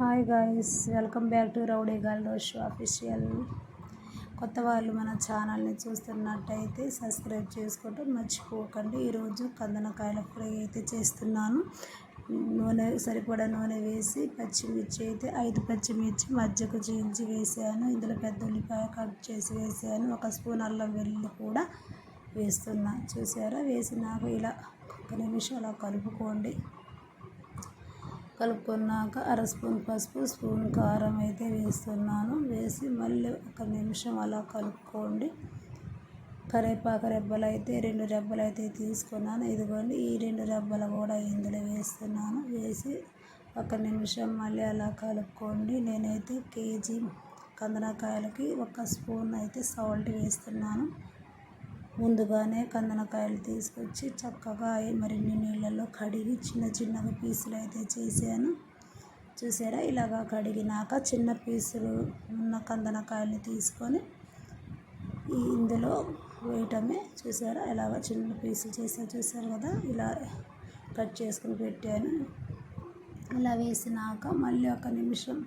Hi guys, welcome back to rowdy girl Roche official. కొత్త వాళ్ళు మన ఛానల్ని చూస్తున్నట్టయితే సబ్స్క్రైబ్ చేసుకోవటం మర్చిపోకండి. ఈరోజు కందనకాయల ఫ్రై అయితే చేస్తున్నాను. సరిపడా నూనె వేసి పచ్చిమిర్చి అయితే 5 పచ్చిమిర్చి మధ్యకు చీల్చి వేసాను. ఇందులో పెద్ద ఉల్లిపాయ కట్ చేసి వేసాను. 1 స్పూన్ అల్లం వెల్లుల్లి కూడా వేస్తున్నా. చూసారా? వేసినాక ఇలా 1 నిమిషం అలా కలుపుకోండి. కలుపుకున్నాక 1/2 స్పూన్ పసుపు, స్పూన్ కారం అయితే వేస్తున్నాను. వేసి మళ్ళీ 1 నిమిషం అలా కలుపుకోండి. కరివేపాకు రెబ్బలు అయితే 2 రెబ్బలు అయితే తీసుకున్నాను. ఇదిగోండి, ఈ 2 రెబ్బలు కూడా ఇందులో వేస్తున్నాను. వేసి 1 నిమిషం మళ్ళీ అలా కలుపుకోండి. నేనైతే కేజీ కందనకాయలకి 1 స్పూన్ అయితే సాల్ట్ వేస్తున్నాను. ముందుగానే కందనకాయలు తీసుకొచ్చి చక్కగా మరిన్ని నీళ్ళలో కడిగి చిన్నగా పీసులు అయితే చేశాను. చూసారా? ఇలాగా కడిగినాక చిన్న పీసులు ఉన్న కందనకాయలు తీసుకొని ఇందులో వేయటమే. చూసారా? ఇలాగ చిన్న పీసులు చూసారు కదా? ఇలా కట్ చేసుకుని పెట్టాను. ఇలా వేసినాక మళ్ళీ 1 నిమిషం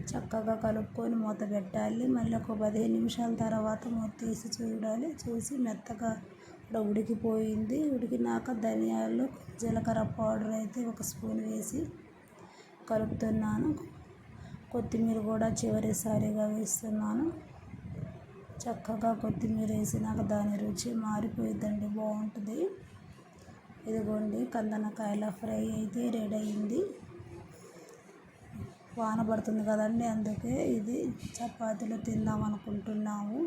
చక్కగా కలుపుకొని మూత పెట్టాలి. మళ్ళీ ఒక 15 నిమిషాల తర్వాత మూత తీసి చూడాలి. చూసి మెత్తగా ఇక్కడ ఉడికిపోయింది. ఉడికినాక ధనియాలు, జీలకర్ర పౌడర్ అయితే 1 స్పూన్ వేసి కలుపుతున్నాను. కొత్తిమీర కూడా చివరిసారిగా వేస్తున్నాను. చక్కగా కొత్తిమీర వేసినాక దాని రుచి మారిపోయిందండి, బాగుంటుంది. ఇదిగోండి, కందనకాయల ఫ్రై అయితే రెడీ అయింది. వాన పడుతుంది కదండి, అందుకే ఇది చపాతీలో తిందాం అనుకుంటున్నాము.